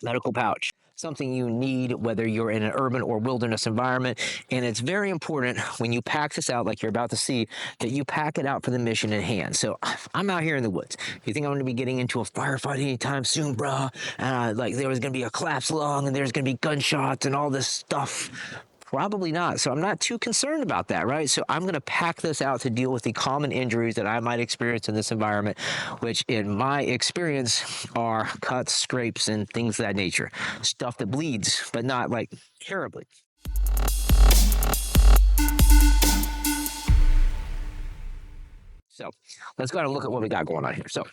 medical pouch. Something you need whether you're in an urban or wilderness environment. And it's very important when you pack this out, like you're about to see, that you pack it out for the mission at hand. So I'm out here in the woods. You think I'm going to be getting into a firefight anytime soon, bro? Like there was going to be a collapse lung and there's going to be gunshots and all this stuff. Probably not. So I'm not too concerned about that, right? So I'm going to pack this out to deal with the common injuries that I might experience in this environment, which in my experience are cuts, scrapes, and things of that nature. Stuff that bleeds, but not like terribly. So let's go ahead and look at what we got going on here. So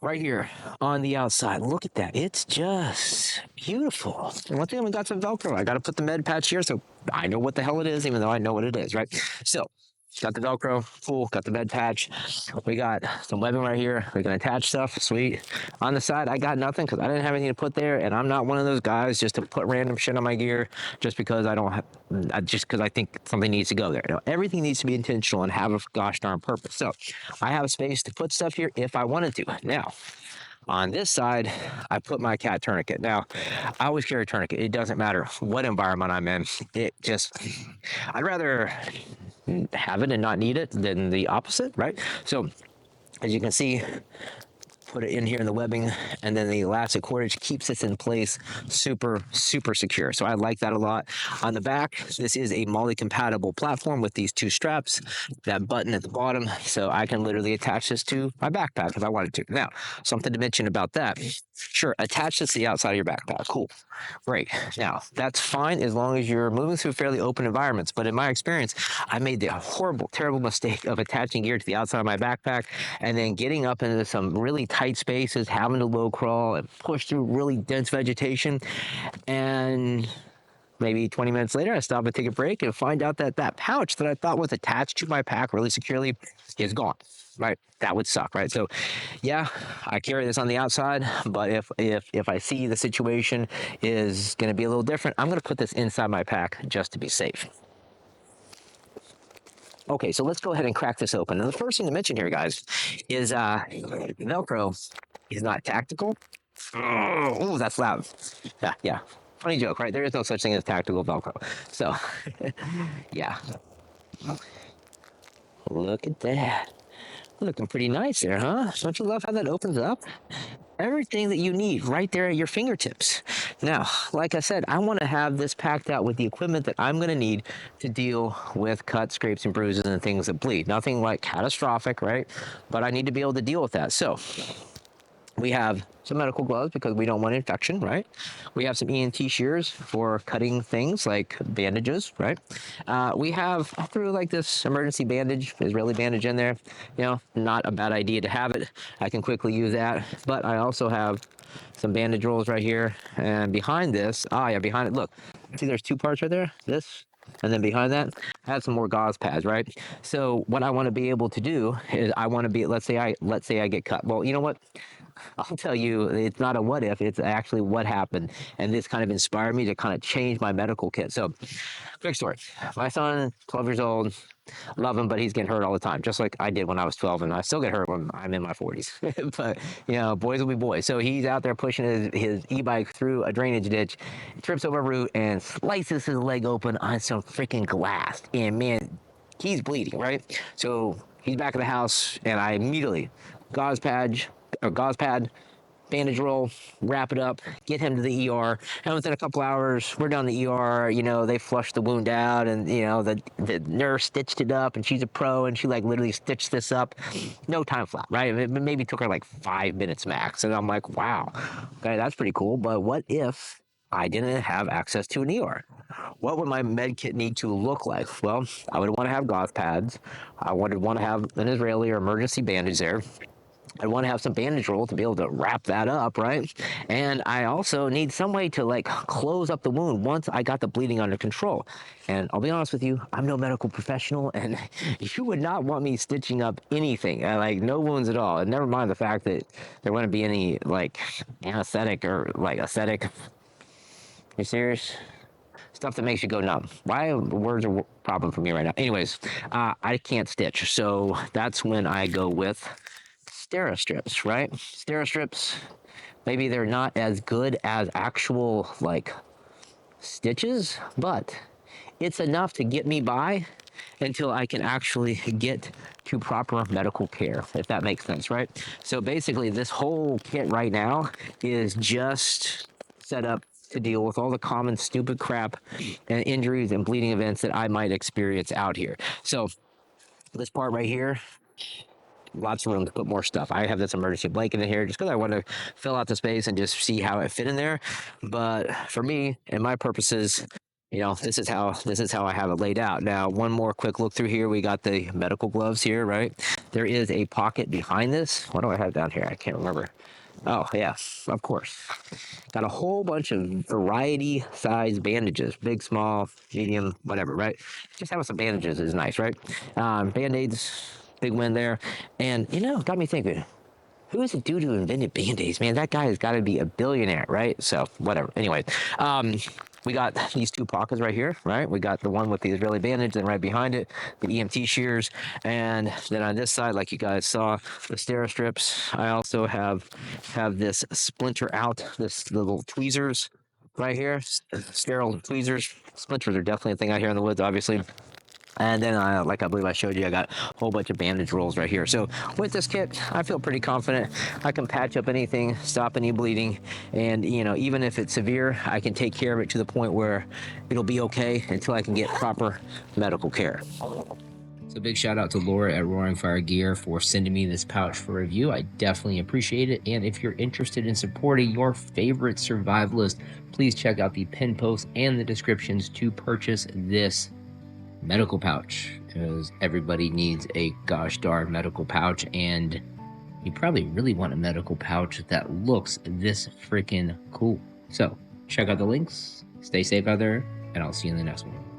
right here on the outside, look at that. It's just beautiful. And one thing, we got some Velcro. I got to put the med patch here so I know what the hell it is, even though I know what it is, right? So got the Velcro, cool. Got the med patch. We got some webbing right here. We can attach stuff, sweet. On the side, I got nothing because I didn't have anything to put there, and I'm not one of those guys just to put random shit on my gear just because I don't have, just because I think something needs to go there. You know, everything needs to be intentional and have a gosh darn purpose. So I have space to put stuff here if I wanted to. Now, on this side, I put my cat tourniquet. Now, I always carry a tourniquet. It doesn't matter what environment I'm in. It just, I'd rather have it and not need it than the opposite, right? So, as you can see, put it in here in the webbing, and then the elastic cordage keeps this in place super secure. So I like that a lot. On the back, this is a MOLLE compatible platform with these two straps, that button at the bottom, so I can literally attach this to my backpack if I wanted to. Now, something to mention about that, sure, attach this to the outside of your backpack, cool, great. Now, that's fine as long as you're moving through fairly open environments, but in my experience, I made the horrible, terrible mistake of attaching gear to the outside of my backpack and then getting up into some really tight spaces, having to low crawl and push through really dense vegetation. And maybe 20 minutes later, I stop and take a break and find out that that pouch that I thought was attached to my pack really securely is gone. Right, that would suck, right? So, yeah, I carry this on the outside, but if I see the situation is going to be a little different, I'm going to put this inside my pack just to be safe. Okay, so let's go ahead and crack this open. And the first thing to mention here, guys, is Velcro is not tactical. Oh, that's loud. Yeah. Funny joke, right? There is no such thing as tactical Velcro. So, yeah. Look at that. Looking pretty nice there, huh? Don't you love how that opens up? Everything that you need right there at your fingertips. Now, like I said, I want to have this packed out with the equipment that I'm going to need to deal with cuts, scrapes, and bruises and things that bleed. Nothing like catastrophic, right? But I need to be able to deal with that. So we have some medical gloves because we don't want infection, right? We have some ENT shears for cutting things like bandages, right? We have, I threw like this emergency bandage, Israeli bandage in there. You know, not a bad idea to have it. I can quickly use that. But I also have some bandage rolls right here. And behind this, behind it, look, see there's two parts right there? This and then behind that, I have some more gauze pads, right? So what I want to be able to do is I want to be, let's say I get cut. Well, you know what? I'll tell you, it's not a what if, it's actually what happened. And this kind of inspired me to kind of change my medical kit. So, quick story. My son, 12 years old, love him, but he's getting hurt all the time, just like I did when I was 12, and I still get hurt when I'm in my 40s. But, you know, boys will be boys. So he's out there pushing his e-bike through a drainage ditch, trips over a root, and slices his leg open on some freaking glass. And man, he's bleeding, right? So he's back at the house, and I immediately, gauze pad, bandage roll, wrap it up, get him to the ER. And within a couple hours, we're down the ER. You know, they flushed the wound out, and you know the nurse stitched it up, and she's a pro, and she like literally stitched this up. No time flat, right? It maybe took her like 5 minutes max, and I'm like, wow, okay, that's pretty cool. But what if I didn't have access to an ER? What would my med kit need to look like? Well, I would want to have gauze pads. I would want to have an Israeli or emergency bandage there. I want to have some bandage roll to be able to wrap that up, right? And I also need some way to like close up the wound once I got the bleeding under control. And I'll be honest with you, I'm no medical professional, and you would not want me stitching up anything, like no wounds at all. And never mind the fact that there wouldn't be any like anesthetic or like aesthetic. You serious? Stuff that makes you go numb. Why words are a problem for me right now? Anyways, I can't stitch, so that's when I go with Steri strips, right? Steri strips, Maybe they're not as good as actual like stitches, but it's enough to get me by until I can actually get to proper medical care, if that makes sense, right? So basically, this whole kit right now is just set up to deal with all the common stupid crap and injuries and bleeding events that I might experience out here. So this part right here, lots of room to put more stuff. I have this emergency blanket in here just because I want to fill out the space and just see how it fit in there. But for me and my purposes, this is how I have it laid out. Now, one more quick look through here. We got the medical gloves here, right? There is a pocket behind this. What do I have down here? I can't remember. Oh, yeah, of course. Got a whole bunch of variety size bandages, big, small, medium, whatever, right? Just having some bandages is nice, right? Band-aids, big win there. And, got me thinking, who is the dude who invented Band-Aids, man? That guy has got to be a billionaire, right? So, whatever. Anyway, we got these two pockets right here, right? We got the one with the Israeli bandage, and right behind it, the EMT shears. And then on this side, like you guys saw, the Stera strips. I also have this splinter out, this little tweezers right here, sterile tweezers. Splinters are definitely a thing out here in the woods, obviously. And then, like I believe I showed you, I got a whole bunch of bandage rolls right here. So with this kit, I feel pretty confident. I can patch up anything, stop any bleeding, and even if it's severe, I can take care of it to the point where it'll be okay until I can get proper medical care. So big shout out to Laura at Roaring Fire Gear for sending me this pouch for review. I definitely appreciate it. And if you're interested in supporting your favorite survivalist, please check out the pin posts and the descriptions to purchase this medical pouch, because everybody needs a gosh darn medical pouch, and you probably really want a medical pouch that looks this freaking cool. So check out the links, stay safe out there, and I'll see you in the next one.